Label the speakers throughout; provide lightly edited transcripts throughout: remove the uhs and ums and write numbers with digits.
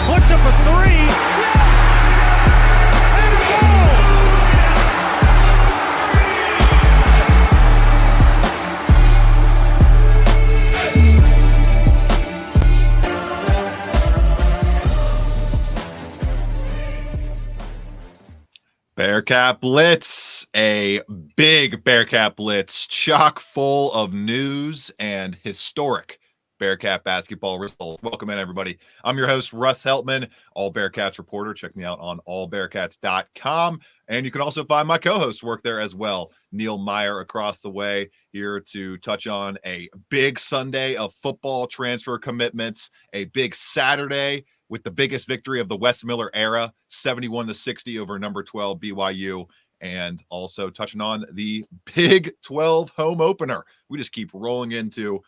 Speaker 1: puts up a three. And a goal!
Speaker 2: Bearcat Blitz, a big Bearcat Blitz, chock full of news and historic Bearcat basketball results. Welcome in, everybody. I'm your host, Russ Heltman, All Bearcats reporter. Check me out on allbearcats.com. And you can also find my co-hosts work there as well. Neil Meyer across the way, here to touch on a big Sunday of football transfer commitments, a big Saturday with the biggest victory of the Wes Miller era, 71-60 over number 12 BYU, and also touching on the Big 12 home opener. We just keep rolling into,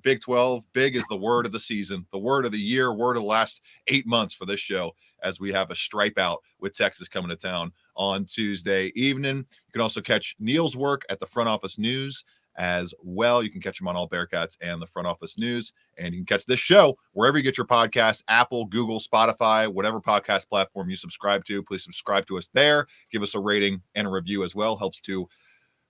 Speaker 2: Big 12, big is the word of the season, the word of the year, word of the last 8 months for this show, as we have a stripe out with Texas coming to town on Tuesday evening. You can also catch Neil's work at the Front Office News as well. You can catch them on All Bearcats and the Front Office News, and you can catch this show wherever you get your podcasts, Apple, Google, Spotify, whatever podcast platform you subscribe to. Please subscribe to us there. Give us a rating and a review as well. Helps to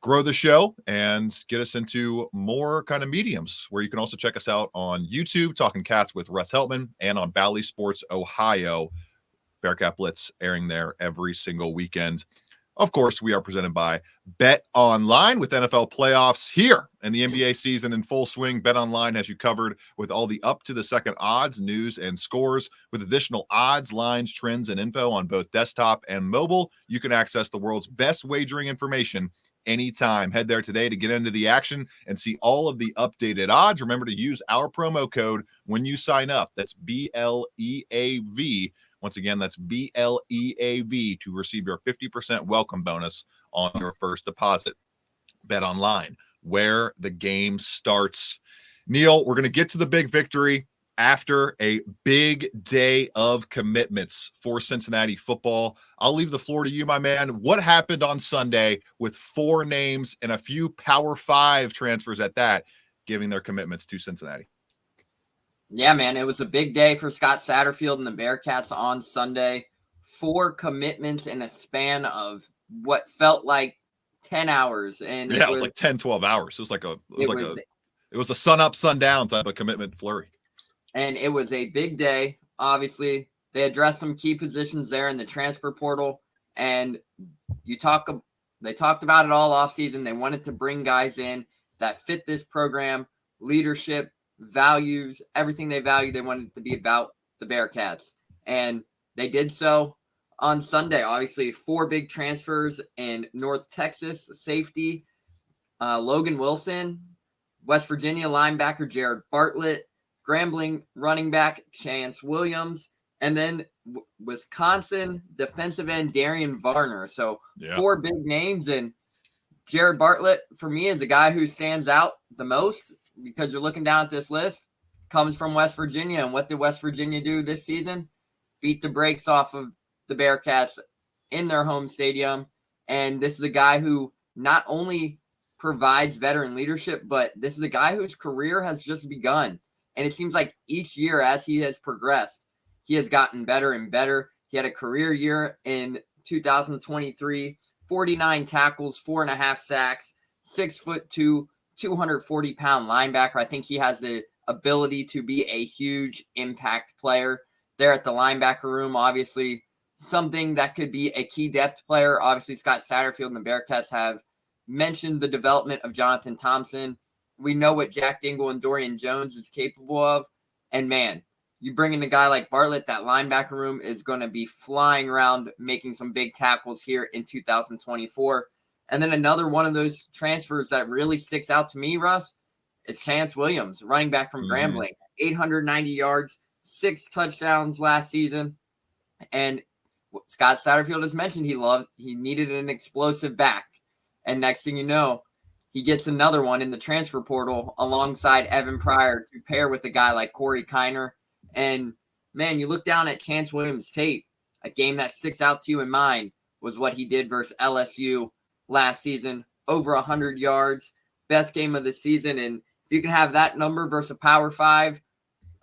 Speaker 2: grow the show and get us into more kind of mediums, where you can also check us out on YouTube, Talking Cats with Russ Heltman, and on Bally Sports Ohio. Bearcat Blitz airing there every single weekend. Of course, we are presented by Bet Online, with NFL playoffs here and the NBA season in full swing. Bet Online has you covered with all the up-to-the-second odds, news, and scores. With additional odds, lines, trends, and info on both desktop and mobile, you can access the world's best wagering information anytime. Head there today to get into the action and see all of the updated odds. Remember to use our promo code when you sign up. That's BLEAV. Once again, that's BLEAV to receive your 50% welcome bonus on your first deposit. Bet Online, where the game starts. Neil, we're going to get to the big victory after a big day of commitments for Cincinnati football. I'll leave the floor to you, my man. What happened on Sunday with 4 names and a few Power 5 transfers at that, giving their commitments to Cincinnati?
Speaker 3: Yeah, man, it was a big day for Scott Satterfield and the Bearcats on Sunday. 4 commitments in a span of what felt like 10 hours. And
Speaker 2: it was like 10, 12 hours. It was a sun up, sun down type of commitment flurry.
Speaker 3: And it was a big day. Obviously, they addressed some key positions there in the transfer portal. And they talked about it all offseason. They wanted to bring guys in that fit this program, leadership, values, everything they value. They wanted it to be about the Bearcats. And they did so on Sunday. Obviously, 4 big transfers in North Texas. Safety, Logan Wilson, West Virginia linebacker Jared Bartlett, Grambling running back Chance Williams, and then Wisconsin defensive end Darian Varner. So 4 big names, and Jared Bartlett, for me, is the guy who stands out the most, because you're looking down at this list, comes from West Virginia. And what did West Virginia do this season? Beat the brakes off of the Bearcats in their home stadium. And this is a guy who not only provides veteran leadership, but this is a guy whose career has just begun. And it seems like each year as he has progressed, he has gotten better and better. He had a career year in 2023, 49 tackles, 4.5 sacks, 6'2", 240-pound linebacker. I think he has the ability to be a huge impact player there at the linebacker room. Obviously, something that could be a key depth player. Obviously, Scott Satterfield and the Bearcats have mentioned the development of Jonathan Thompson. We know what Jack Dingle and Dorian Jones is capable of. And, man, you bring in a guy like Bartlett, that linebacker room is going to be flying around making some big tackles here in 2024. And then another one of those transfers that really sticks out to me, Russ, is Chance Williams, running back from Grambling. 890 yards, 6 touchdowns last season. And Scott Satterfield has mentioned he needed an explosive back. And next thing you know, he gets another one in the transfer portal alongside Evan Pryor to pair with a guy like Corey Kiner. And, man, you look down at Chance Williams' tape, a game that sticks out to you in mind was what he did versus LSU last season. Over 100 yards, best game of the season. And if you can have that number versus a Power 5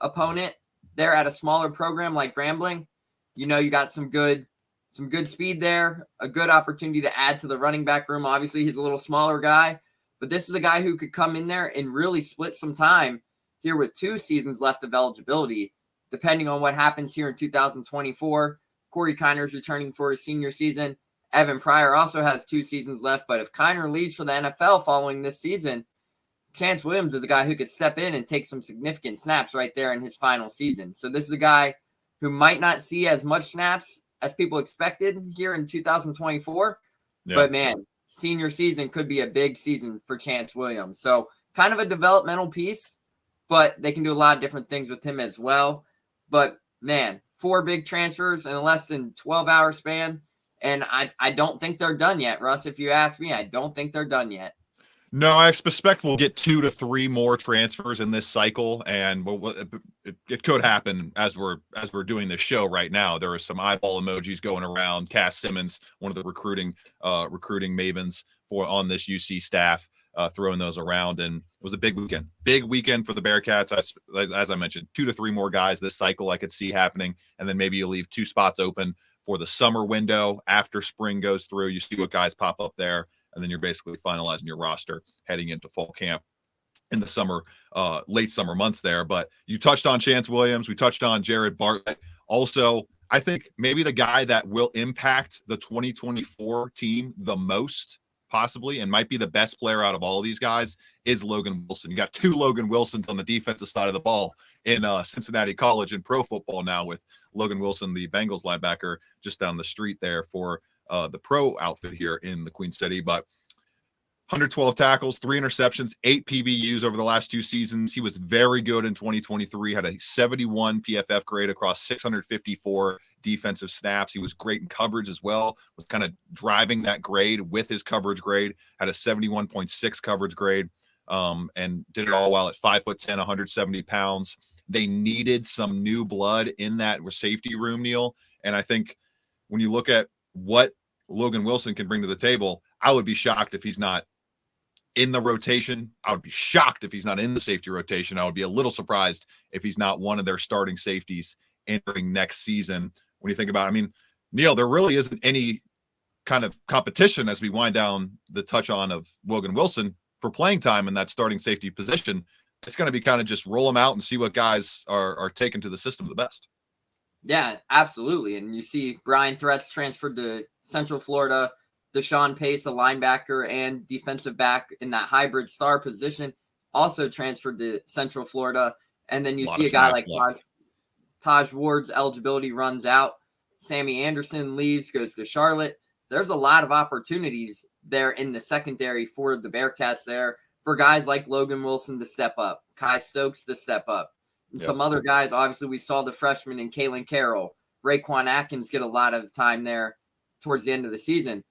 Speaker 3: opponent, there at a smaller program like Grambling, you got some good speed there, a good opportunity to add to the running back room. Obviously, he's a little smaller guy, but this is a guy who could come in there and really split some time here with 2 seasons left of eligibility, depending on what happens here in 2024. Corey Kiner's returning for his senior season. Evan Pryor also has 2 seasons left, but if Kiner leaves for the NFL following this season, Chance Williams is a guy who could step in and take some significant snaps right there in his final season. So this is a guy who might not see as much snaps as people expected here in 2024. Yeah. But, man, senior season could be a big season for Chance Williams. So kind of a developmental piece, but they can do a lot of different things with him as well. But, man, 4 big transfers in a less than 12-hour span. And I don't think they're done yet, Russ. If you ask me, I don't think they're done yet.
Speaker 2: No, I suspect we'll get 2 to 3 more transfers in this cycle, and it could happen as we're doing this show right now. There are some eyeball emojis going around. Cass Simmons, one of the recruiting mavens on this UC staff, throwing those around, and it was a big weekend for the Bearcats. As I mentioned, 2 to 3 more guys this cycle I could see happening, and then maybe you leave 2 spots open for the summer window after spring goes through. You see what guys pop up there, and then you're basically finalizing your roster heading into fall camp in the summer, late summer months there. But you touched on Chance Williams. We touched on Jared Bartlett. Also, I think maybe the guy that will impact the 2024 team the most, possibly, and might be the best player out of all of these guys, is Logan Wilson. You got 2 Logan Wilsons on the defensive side of the ball in Cincinnati College in pro football now, with Logan Wilson, the Bengals linebacker, just down the street there for the pro outfit here in the Queen City. But 112 tackles, 3 interceptions, 8 PBUs over the last 2 seasons. He was very good in 2023, had a 71 PFF grade across 654 defensive snaps. He was great in coverage as well, was kind of driving that grade with his coverage grade, had a 71.6 coverage grade, and did it all while at 5'10", 170 pounds. They needed some new blood in that safety room, Neil. And I think when you look at what Logan Wilson can bring to the table, I would be shocked if he's not in the rotation. I would be shocked if he's not in the safety rotation. I would be a little surprised if he's not one of their starting safeties entering next season. When you think about it, I mean, Neil, there really isn't any kind of competition as we wind down the touch on of Logan Wilson for playing time in that starting safety position. It's going to be kind of just roll them out and see what guys are taken to the system the best.
Speaker 3: Yeah, absolutely. And you see Brian Threats transferred to Central Florida, Deshaun Pace, a linebacker and defensive back in that hybrid star position, also transferred to Central Florida. And then you see a guy like Taj Ward's eligibility runs out. Sammy Anderson leaves, goes to Charlotte. There's a lot of opportunities there in the secondary for the Bearcats there, for guys like Logan Wilson to step up, Kai Stokes to step up, and some other guys. Obviously, we saw the freshman in Kalen Carroll, Raekwon Atkins get a lot of time there towards the end of the season.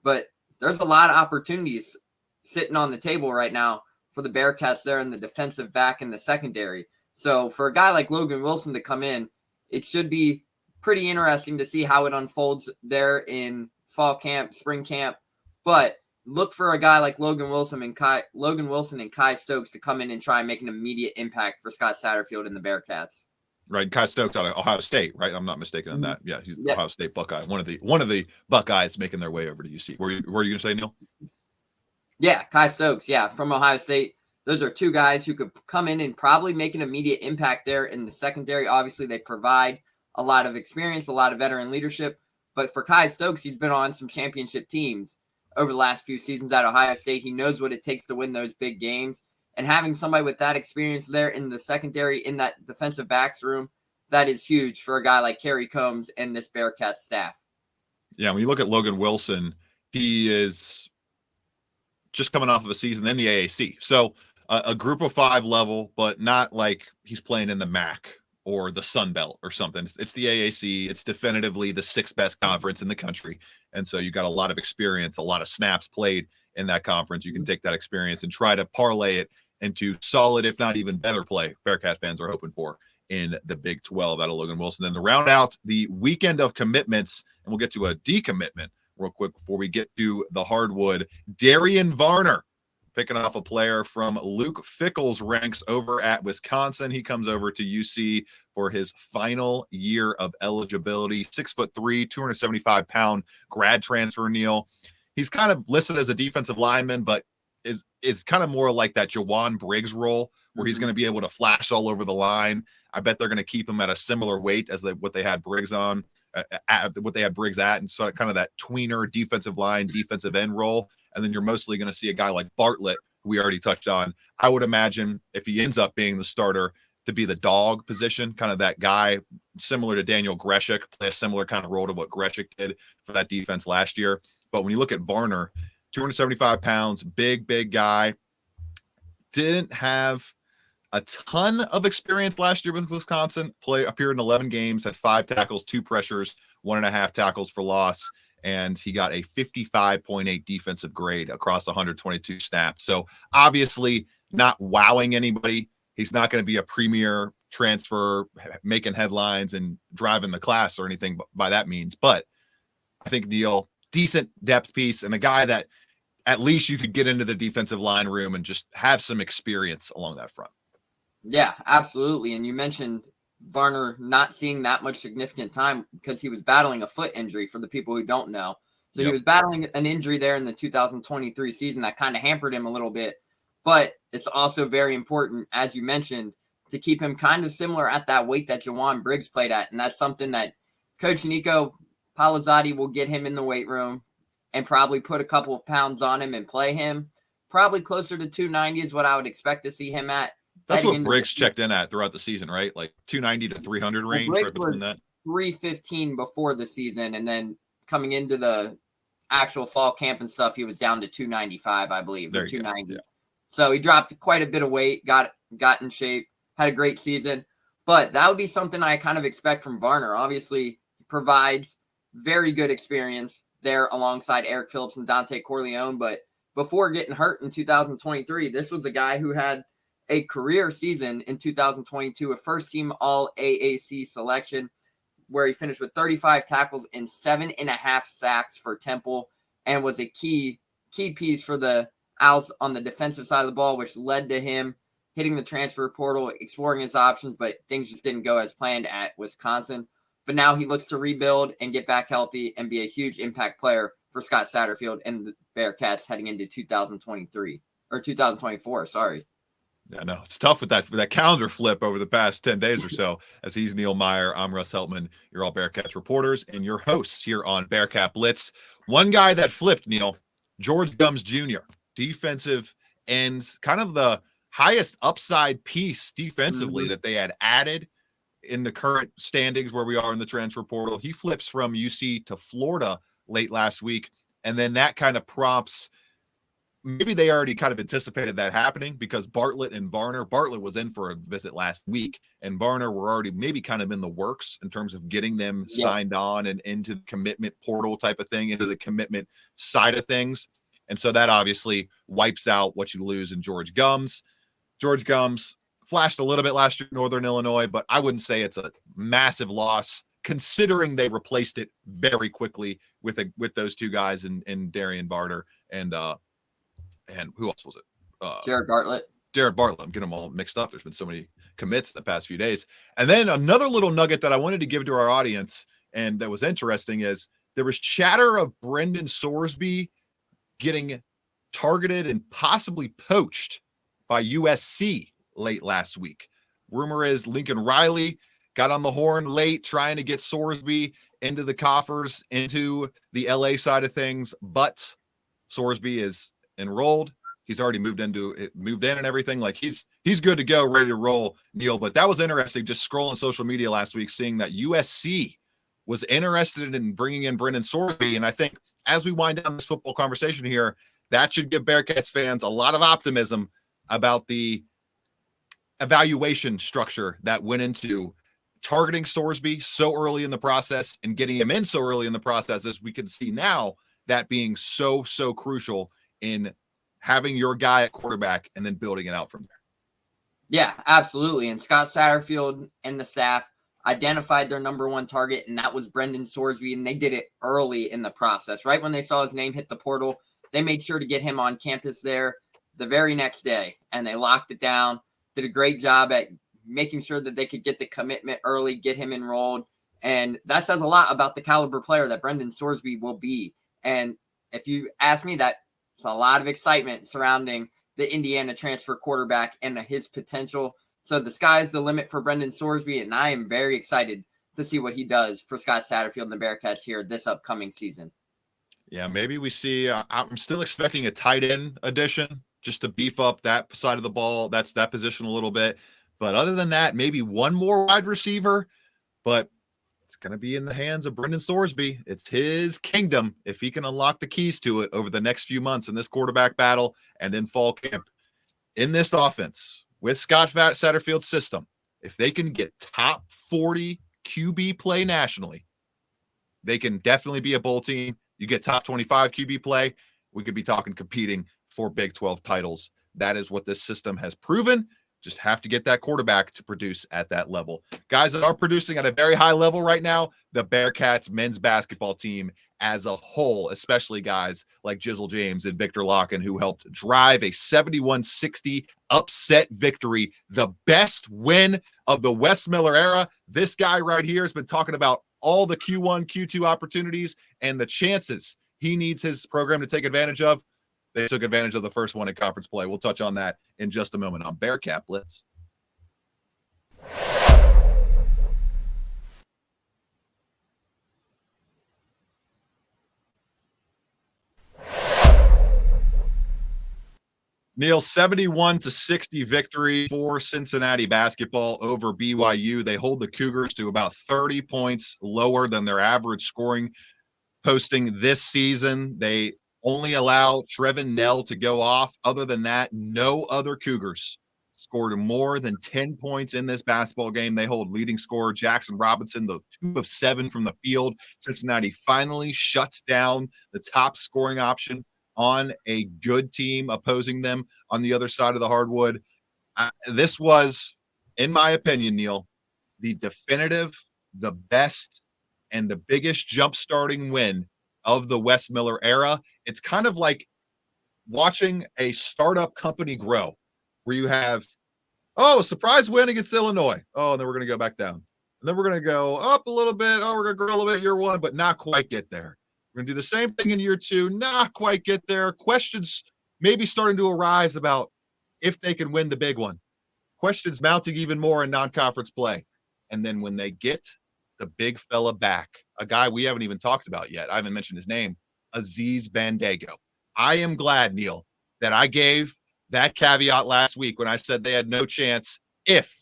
Speaker 3: But there's a lot of opportunities sitting on the table right now for the Bearcats there in the defensive back and the secondary. So for a guy like Logan Wilson to come in, it should be pretty interesting to see how it unfolds there in fall camp, spring camp. But look for a guy like Logan Wilson and Kai Stokes to come in and try and make an immediate impact for Scott Satterfield and the Bearcats.
Speaker 2: Right, Kai Stokes out of Ohio State, right? I'm not mistaken on that. Yeah, he's Ohio State Buckeye. One of the Buckeyes making their way over to UC. Were you going to say, Neil?
Speaker 3: Yeah, Kai Stokes. Yeah, from Ohio State. Those are 2 guys who could come in and probably make an immediate impact there in the secondary. Obviously, they provide a lot of experience, a lot of veteran leadership. But for Kai Stokes, he's been on some championship teams over the last few seasons at Ohio State. He knows what it takes to win those big games. And having somebody with that experience there in the secondary, in that defensive backs room, that is huge for a guy like Kerry Combs and this Bearcat staff.
Speaker 2: Yeah, when you look at Logan Wilson, he is just coming off of a season in the AAC. So a group of 5 level, but not like he's playing in the MAC or the Sun Belt or something. It's the AAC. It's definitively the 6th best conference in the country. And so you got a lot of experience, a lot of snaps played in that conference. You can take that experience and try to parlay it into solid, if not even better play Bearcat fans are hoping for in the Big 12 out of Logan Wilson. Then to round out the weekend of commitments, and we'll get to a decommitment real quick before we get to the hardwood, Darian Varner picking off a player from Luke Fickell's ranks over at Wisconsin. He comes over to UC for his final year of eligibility. 6'3", 275-pound grad transfer, Neil. He's kind of listed as a defensive lineman, but is kind of more like that Jawan Briggs role where he's going to be able to flash all over the line. I bet they're going to keep him at a similar weight as what they had Briggs on, what they had Briggs at, and so kind of that tweener defensive line, defensive end role. And then you're mostly going to see a guy like Bartlett, who we already touched on. I would imagine if he ends up being the starter, to be the dog position, kind of that guy similar to Daniel Greshik, play a similar kind of role to what Greshik did for that defense last year. But when you look at Varner, 275 pounds, big guy, didn't have a ton of experience last year with Wisconsin. Appeared in 11 games, had 5 tackles, 2 pressures, 1.5 tackles for loss, and he got a 55.8 defensive grade across 122 snaps. So obviously not wowing anybody. He's not going to be a premier transfer, making headlines and driving the class or anything by that means. But I think Neil, decent depth piece and a guy that at least you could get into the defensive line room and just have some experience along that front.
Speaker 3: Yeah, absolutely. And you mentioned Varner not seeing that much significant time because he was battling a foot injury, for the people who don't know. So He was battling an injury there in the 2023 season that kind of hampered him a little bit. But it's also very important, as you mentioned, to keep him kind of similar at that weight that Jawan Briggs played at. And that's something that Coach Nico Palazzati will get him in the weight room and probably put a couple of pounds on him and play him. Probably closer to 290 is what I would expect to see him at.
Speaker 2: That's what Briggs checked in at throughout the season, right? Like 290 to 300 range, right between that.
Speaker 3: 315 before the season, and then coming into the actual fall camp and stuff, he was down to 295, I believe, or 290. Yeah. So he dropped quite a bit of weight, got in shape, had a great season. But that would be something I kind of expect from Varner. Obviously, he provides very good experience there alongside Eric Phillips and Dante Corleone. But before getting hurt in 2023, this was a guy who had a career season in 2022, a first-team All-AAC selection, where he finished with 35 tackles and 7.5 sacks for Temple, and was a key piece for the Owls on the defensive side of the ball, which led to him hitting the transfer portal, exploring his options, but things just didn't go as planned at Wisconsin. But now he looks to rebuild and get back healthy and be a huge impact player for Scott Satterfield and the Bearcats heading into 2024. Sorry.
Speaker 2: Yeah, no, it's tough with that calendar flip over the past 10 days or so. As he's Neil Meyer, I'm Russ Heltman, your all Bearcats reporters and your hosts here on Bearcat Blitz. One guy that flipped, Neil, George Gums Jr., defensive ends, kind of the highest upside piece defensively that they had added in the current standings where we are in the transfer portal. He flips from UC to Florida late last week, and then that kind of prompts, maybe they already kind of anticipated that happening because Bartlett was in for a visit last week, and Varner were already maybe kind of in the works in terms of getting them signed on and into the commitment portal type of thing, into the commitment side of things. And so that obviously wipes out what you lose in George Gums. George Gums flashed a little bit last year in Northern Illinois, but I wouldn't say it's a massive loss considering they replaced it very quickly with those two guys in Darian Barter and who else was it?
Speaker 3: Jared Bartlett.
Speaker 2: I'm getting them all mixed up. There's been so many commits the past few days. And then another little nugget that I wanted to give to our audience and that was interesting is there was chatter of Brendan Sorsby getting targeted and possibly poached by USC late last week. Rumor is Lincoln Riley got on the horn late trying to get Sorsby into the coffers, into the LA side of things, but Sorsby is enrolled. He's already moved in and everything. Like he's good to go, ready to roll, Neil. But that was interesting, just scrolling social media last week, seeing that USC was interested in bringing in Brendan Sorsby. And I think as we wind down this football conversation here, that should give Bearcats fans a lot of optimism about the evaluation structure that went into targeting Sorsby so early in the process and getting him in so early in the process, as we can see now, that being so crucial in having your guy at quarterback and then building it out from there.
Speaker 3: Yeah, absolutely. And Scott Satterfield and the staff identified their number one target, and that was Brendan Sorsby, and they did it early in the process. Right when they saw his name hit the portal, they made sure to get him on campus there. the very next day, and they locked it down, did a great job at making sure that they could get the commitment early, get him enrolled. And that says a lot about the caliber player that Brendan Sorsby will be. And if you ask me, that's a lot of excitement surrounding the Indiana transfer quarterback and his potential. So the sky's the limit for Brendan Sorsby, and I am very excited to see what he does for Scott Satterfield and the Bearcats here this upcoming season.
Speaker 2: Yeah, maybe we see. I'm still expecting a tight end addition just to beef up that side of the ball. That's that position a little bit. But other than that, maybe one more wide receiver. But it's going to be in the hands of Brendan Sorsby. It's his kingdom if he can unlock the keys to it over the next few months in this quarterback battle and in fall camp. In this offense with Scott Satterfield's system, if they can get top 40 QB play nationally, they can definitely be a bowl team. You get top 25 QB play, we could be talking competing for Big 12 titles. That is what this system has proven. Just have to get that quarterback to produce at that level. Guys that are producing at a very high level right now, the Bearcats men's basketball team as a whole, especially guys like Jizzle James and Victor Locken, who helped drive a 71-60 upset victory, the best win of the Wes Miller era. This guy right here has been talking about all the Q1, Q2 opportunities and the chances he needs his program to take advantage of. They took advantage of the first one in conference play. We'll touch on that in just a moment on Bearcat Blitz. Neil, 71-60 victory for Cincinnati basketball over BYU. They hold the Cougars to about 30 points lower than their average scoring posting this season. They only allow Trevin Knell to go off. Other than that, no other Cougars scored more than 10 points in this basketball game. They hold leading scorer Jackson Robinson, the 2 of 7 from the field. Cincinnati finally shuts down the top scoring option on a good team opposing them on the other side of the hardwood. This was, in my opinion, Neil, the definitive, the best, and the biggest jump-starting win of the Wes Miller era. It's kind of like watching a startup company grow, where you have, a surprise win against Illinois. Oh, and then we're going to go back down. And then we're going to go up a little bit. Oh, we're going to grow a little bit year one, but not quite get there. We're going to do the same thing in year two, not quite get there. Questions maybe starting to arise about if they can win the big one. Questions mounting even more in non-conference play. And then when they get the big fella back, a guy we haven't even talked about yet, I haven't mentioned his name, Aziz Bandaogo. I am glad, Neil, that I gave that caveat last week when I said they had no chance if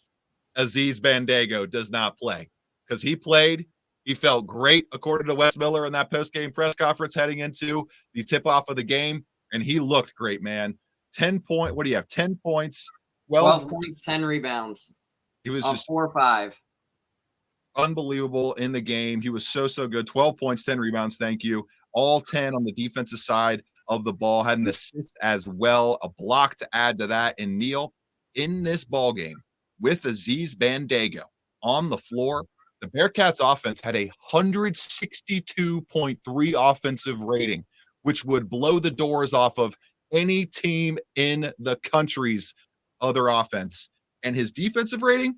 Speaker 2: Aziz Bandaogo does not play. Because he played, he felt great, according to Wes Miller in that post-game press conference heading into the tip-off of the game, and he looked great, man. 10 points,
Speaker 3: 12 points, 10 rebounds.
Speaker 2: He was just
Speaker 3: 4 or 5.
Speaker 2: Unbelievable in the game. He was so good. 12 points, 10 rebounds. Thank you. All 10 on the defensive side of the ball. Had an assist as well, a block to add to that. And Neil, in this ball game with Aziz Bandaogo on the floor, the Bearcats offense had a 162.3 offensive rating, which would blow the doors off of any team in the country's other offense. And his defensive rating,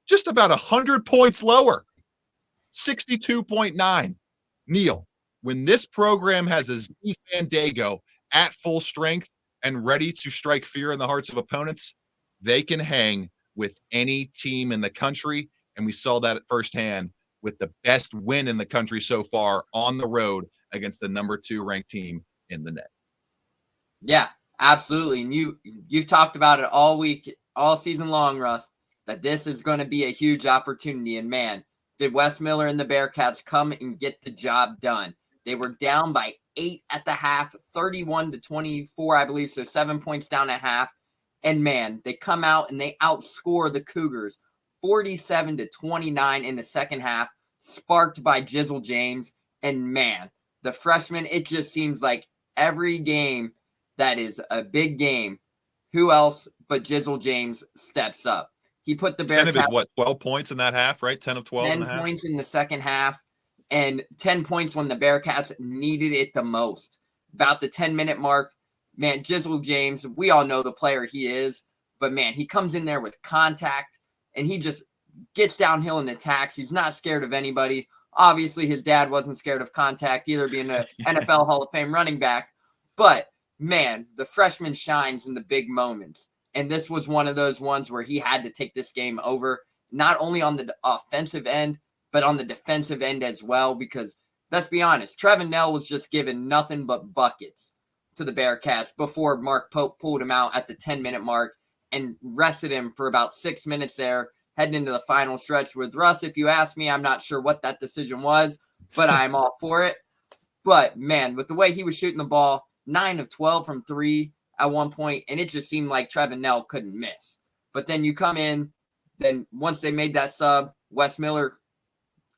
Speaker 2: just about 100 points lower, 62.9. Neil, when this program has Aziz Bandaogo at full strength and ready to strike fear in the hearts of opponents, they can hang with any team in the country. And we saw that firsthand with the best win in the country so far on the road against the number 2 ranked team in the net.
Speaker 3: Yeah, absolutely. And you've talked about it all week, all season long, Russ, that this is going to be a huge opportunity. And man, did Wes Miller and the Bearcats come and get the job done. They were down by 8 at the half, 31-24, I believe. So 7 points down at half. And man, they come out and they outscore the Cougars 47-29 in the second half, sparked by Jizzle James. And man, the freshman, it just seems like every game that is a big game, who else but Jizzle James steps up. He put the Bearcats.
Speaker 2: 10 of his, 12 points in that half, right? 10 of 12 in the half.
Speaker 3: 10 points in the second half and 10 points when the Bearcats needed it the most. About the 10-minute mark, man, Jizzle James, we all know the player he is, but man, he comes in there with contact and he just gets downhill and attacks. He's not scared of anybody. Obviously, his dad wasn't scared of contact either, being an NFL Hall of Fame running back. But man, the freshman shines in the big moments. And this was one of those ones where he had to take this game over, not only on the offensive end, but on the defensive end as well. Because let's be honest, Trevin Knell was just given nothing but buckets to the Bearcats before Mark Pope pulled him out at the 10-minute mark and rested him for about 6 minutes there, heading into the final stretch with Russ. If you ask me, I'm not sure what that decision was, but I'm all for it. But man, with the way he was shooting the ball, 9 of 12 from 3 at one point, and it just seemed like Trevin Knell couldn't miss. But then you come in, then once they made that sub, Wes Miller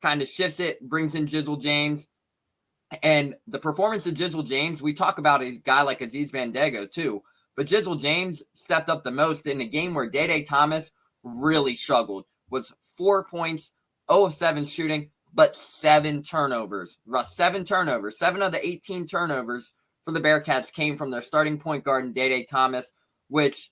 Speaker 3: kind of shifts it, brings in Jizzle James. And the performance of Jizzle James, we talk about a guy like Aziz Bandego too, but Jizzle James stepped up the most in a game where Day Thomas really struggled. Was 4 points, 0 of 7 shooting, but 7 turnovers. Russ, 7 turnovers. 7 of the 18 turnovers for the Bearcats came from their starting point guard in Day Thomas, which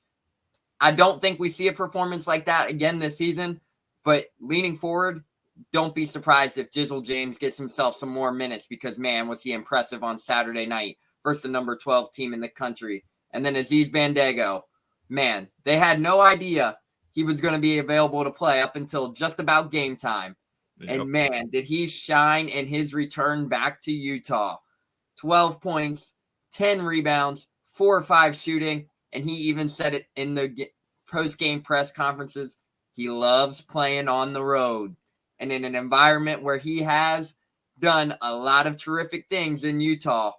Speaker 3: I don't think we see a performance like that again this season. But leaning forward, don't be surprised if Jizzle James gets himself some more minutes, because, man, was he impressive on Saturday night versus the number 12 team in the country. And then Aziz Bandego, man, they had no idea he was going to be available to play up until just about game time. Yep. And, man, did he shine in his return back to Utah. 12 points, 10 rebounds, 4 or 5 shooting, and he even said it in the post-game press conferences. He loves playing on the road. And in an environment where he has done a lot of terrific things in Utah,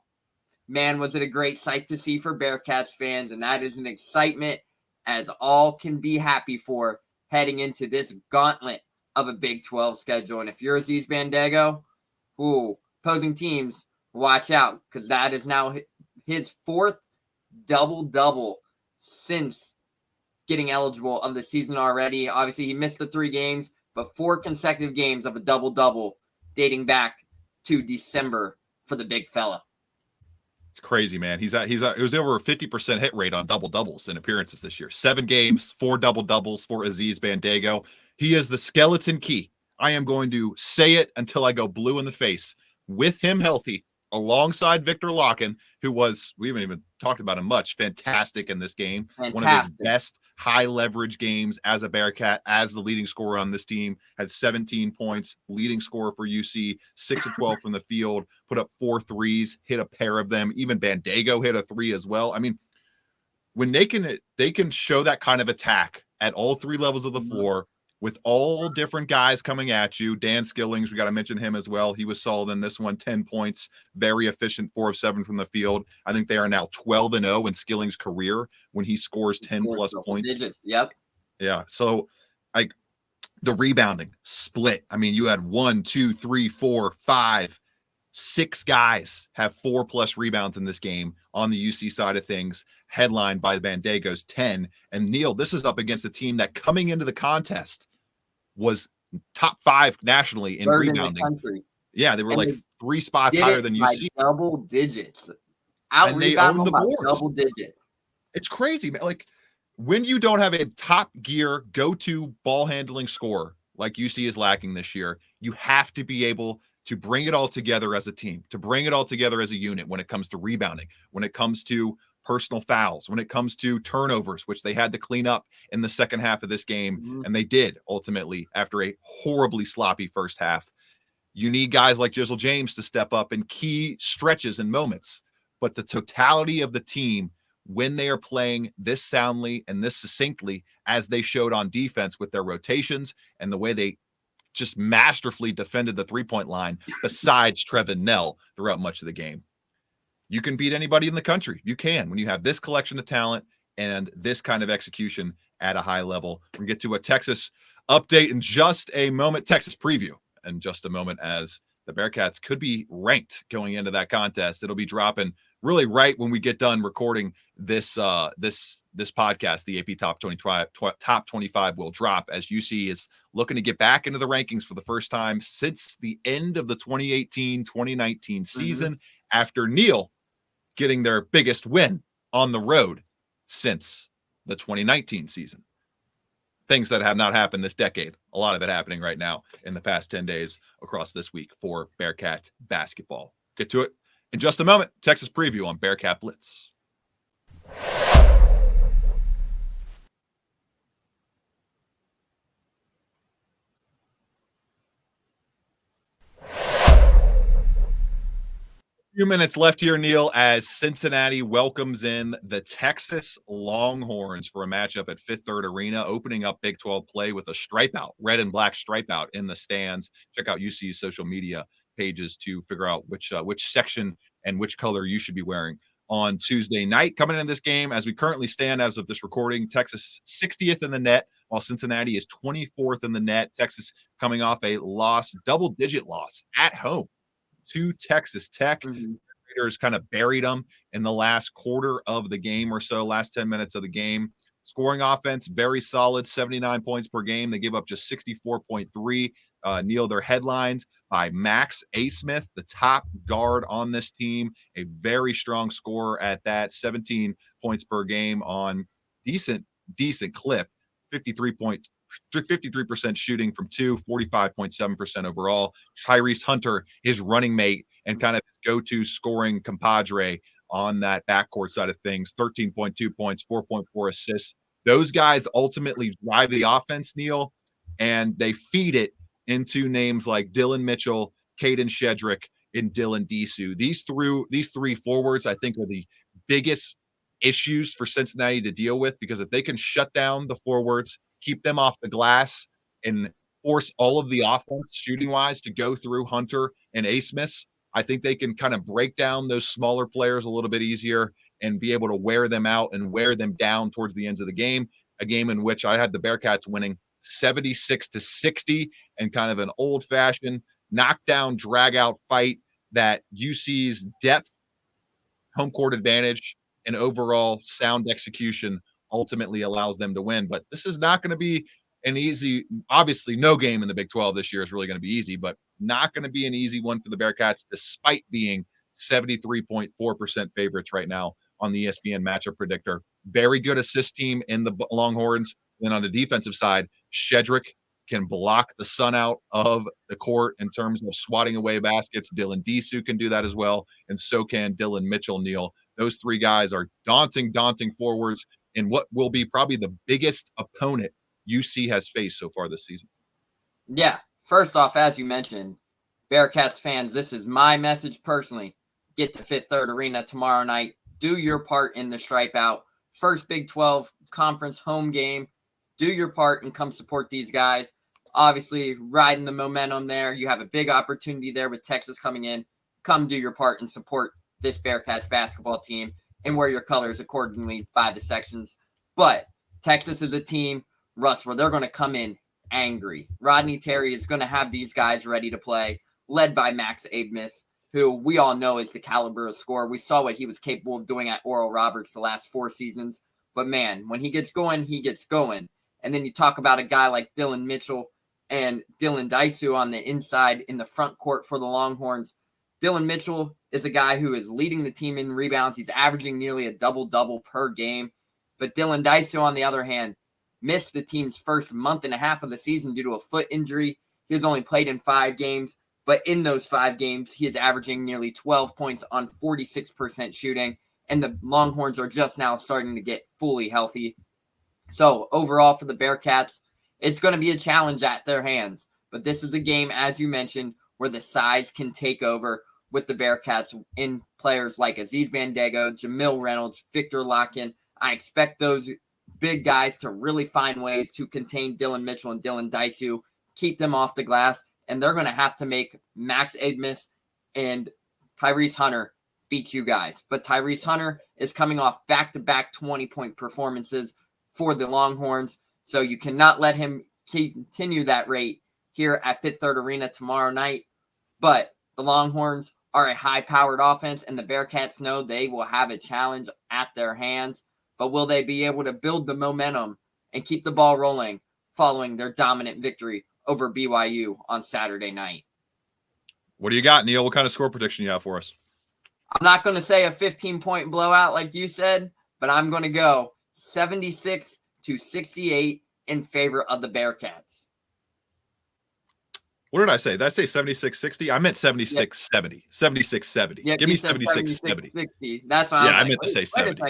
Speaker 3: man, was it a great sight to see for Bearcats fans. And that is an excitement as all can be happy for heading into this gauntlet of a Big 12 schedule. And if you're Aziz Bandego, opposing teams, watch out, because that is now his 4th double-double since getting eligible of the season already. Obviously, he missed the 3 games, but 4 consecutive games of a double-double dating back to December for the big fella.
Speaker 2: It's crazy, man. It was over a 50% hit rate on double-doubles in appearances this year. 7 games, 4 double-doubles for Aziz Bandego. He is the skeleton key. I am going to say it until I go blue in the face. With him healthy, alongside Victor Locken, who was, we haven't even talked about him much, fantastic in this game. Fantastic. One of his best high leverage games as a Bearcat, as the leading scorer on this team, had 17 points, leading scorer for UC, 6 of 12 from the field, put up 4 threes, hit a pair of them. Even Bandego hit a 3 as well. I mean, when they can show that kind of attack at all 3 levels of the floor, with all different guys coming at you. Dan Skillings, we got to mention him as well. He was solid in this one, 10 points, very efficient, 4 of 7 from the field. I think they are now 12-0 in Skillings' career when he scores 10-plus points.
Speaker 3: Digits. Yep.
Speaker 2: Yeah. So, like, the rebounding split. I mean, you had 1, 2, 3, 4, 5, 6 guys have 4+ rebounds in this game on the UC side of things, headlined by Bandego's 10. And Neil, this is up against a team that coming into the contest was top 5 nationally in rebounding. Yeah, they were like 3 spots higher than UC.
Speaker 3: Double digits.
Speaker 2: And they own the boards.
Speaker 3: Double digits.
Speaker 2: It's crazy, man. Like, when you don't have a top gear go-to ball handling scorer like UC is lacking this year, you have to be able to bring it all together as a team, to bring it all together as a unit when it comes to rebounding, when it comes to personal fouls, when it comes to turnovers, which they had to clean up in the second half of this game. And they did ultimately after a horribly sloppy first half. You need guys like Jizzle James to step up in key stretches and moments, but the totality of the team, when they are playing this soundly and this succinctly, as they showed on defense with their rotations and the way they just masterfully defended the 3-point line, besides Trevin Knell throughout much of the game. You can beat anybody in the country. You can, when you have this collection of talent and this kind of execution at a high level. We'll get to a Texas update in just a moment, Texas preview in just a moment, as the Bearcats could be ranked going into that contest. It'll be dropping really right when we get done recording this podcast. The AP Top 25 will drop, as UC is looking to get back into the rankings for the first time since the end of the 2018-2019 season, after Neil getting their biggest win on the road since the 2019 season. Things that have not happened this decade. A lot of it happening right now in the past 10 days across this week for Bearcat basketball. Get to it in just a moment. Texas preview on Bearcat Blitz. Few minutes left here, Neil, as Cincinnati welcomes in the Texas Longhorns for a matchup at Fifth Third Arena, opening up Big 12 play with a stripe out, red and black stripe out in the stands. Check out UC's social media pages to figure out which section and which color you should be wearing on Tuesday night. Coming in this game, as we currently stand as of this recording, Texas 60th in the net, while Cincinnati is 24th in the net. Texas coming off a loss, double-digit loss at home to Texas Tech. Raiders kind of buried them in the last quarter of the game or so, last 10 minutes of the game. Scoring offense, very solid, 79 points per game. They give up just 64.3. Neil, their headlines by Max A. Smith, the top guard on this team, a very strong scorer at that, 17 points per game on decent clip, 53% shooting from two, 45.7% overall. Tyrese Hunter, his running mate and kind of go-to scoring compadre on that backcourt side of things, 13.2 points, 4.4 assists. Those guys ultimately drive the offense, Neil, and they feed it into names like Dylan Mitchell, Caden Shedrick, and Dylan Disu. These three forwards, I think, are the biggest issues for Cincinnati to deal with, because if they can shut down the forwards, keep them off the glass, and force all of the offense shooting-wise to go through Hunter and A-Smith, I think they can kind of break down those smaller players a little bit easier and be able to wear them out and wear them down towards the ends of the game, a game in which I had the Bearcats winning 76-60 and kind of an old-fashioned knockdown, drag-out fight that UC's depth, home court advantage, and overall sound execution ultimately allows them to win. But this is not going to be an easy, obviously no game in the Big 12 this year is really going to be easy, but not going to be an easy one for the Bearcats, despite being 73.4% favorites right now on the ESPN matchup predictor. Very good assist team in the Longhorns. Then on the defensive side, Shedrick can block the sun out of the court in terms of swatting away baskets. Dylan Disu can do that as well, and so can Dylan Mitchell, Neil. Those three guys are daunting forwards in what will be probably the biggest opponent UC has faced so far this season.
Speaker 3: Yeah. First off, as you mentioned, Bearcats fans, this is my message personally. Get to Fifth Third Arena tomorrow night. Do your part in the stripe out. First Big 12 conference home game. Do your part and come support these guys. Obviously, riding the momentum there. You have a big opportunity there with Texas coming in. Come do your part and support this Bearcats basketball team and wear your colors accordingly by the sections. But Texas is a team, Russ, where they're going to come in angry. Rodney Terry is going to have these guys ready to play, led by Max Abmas, who we all know is the caliber of scorer. We saw what he was capable of doing at Oral Roberts the last 4 seasons. But, man, when he gets going, he gets going. And then you talk about a guy like Dylan Mitchell and Dylan Disu on the inside in the front court for the Longhorns. Dylan Mitchell is a guy who is leading the team in rebounds. He's averaging nearly a double-double per game. But Dylan Disu, on the other hand, missed the team's first month and a half of the season due to a foot injury. He has only played in 5 games. But in those 5 games, he is averaging nearly 12 points on 46% shooting. And the Longhorns are just now starting to get fully healthy. So overall for the Bearcats, it's going to be a challenge at their hands. But this is a game, as you mentioned, where the size can take over with the Bearcats in players like Aziz Bandego, Jamil Reynolds, Victor Locken. I expect those big guys to really find ways to contain Dylan Mitchell and Dylan Disu, keep them off the glass, and they're going to have to make Max Abmas and Tyrese Hunter beat you guys. But Tyrese Hunter is coming off back-to-back 20-point performances for the Longhorns, so you cannot let him continue that rate here at Fifth Third Arena tomorrow night. But the Longhorns are a high-powered offense, and the Bearcats know they will have a challenge at their hands. But will they be able to build the momentum and keep the ball rolling following their dominant victory over BYU on Saturday night?
Speaker 2: What do you got, Neil? What kind of score prediction you have for us?
Speaker 3: I'm not going to say a 15-point blowout like you said, but I'm going to go 76-68 in favor of the Bearcats.
Speaker 2: What did I say? Did I say 76-60? I meant 76-70. 76-70.
Speaker 3: Yeah,
Speaker 2: Give me 76-70.
Speaker 3: 60. That's what
Speaker 2: I meant to say 70.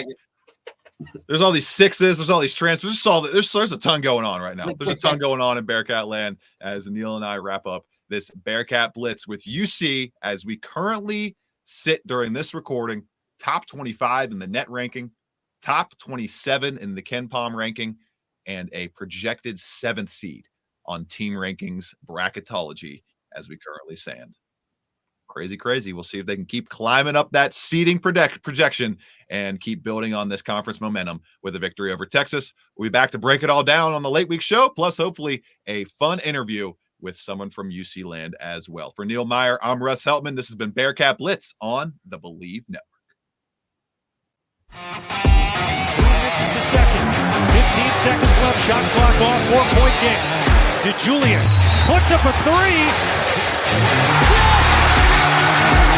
Speaker 2: There's all these sixes. There's all these transfers. There's a ton going on right now. There's a ton going on in Bearcat land as Neil and I wrap up this Bearcat Blitz with UC as we currently sit during this recording, top 25 in the net ranking, top 27 in the Ken Palm ranking, and a projected 7th seed on team rankings bracketology as we currently stand. Crazy. We'll see if they can keep climbing up that seeding projection and keep building on this conference momentum with a victory over Texas. We'll be back to break it all down on the late week show, plus hopefully a fun interview with someone from UC land as well. For Neil Meyer, I'm Russ Heltman. This has been Bearcat Blitz on the Believe Network.
Speaker 1: This is the second. 15 seconds left. Shot clock off. 4-point game. DeJulius puts up a three. Yes!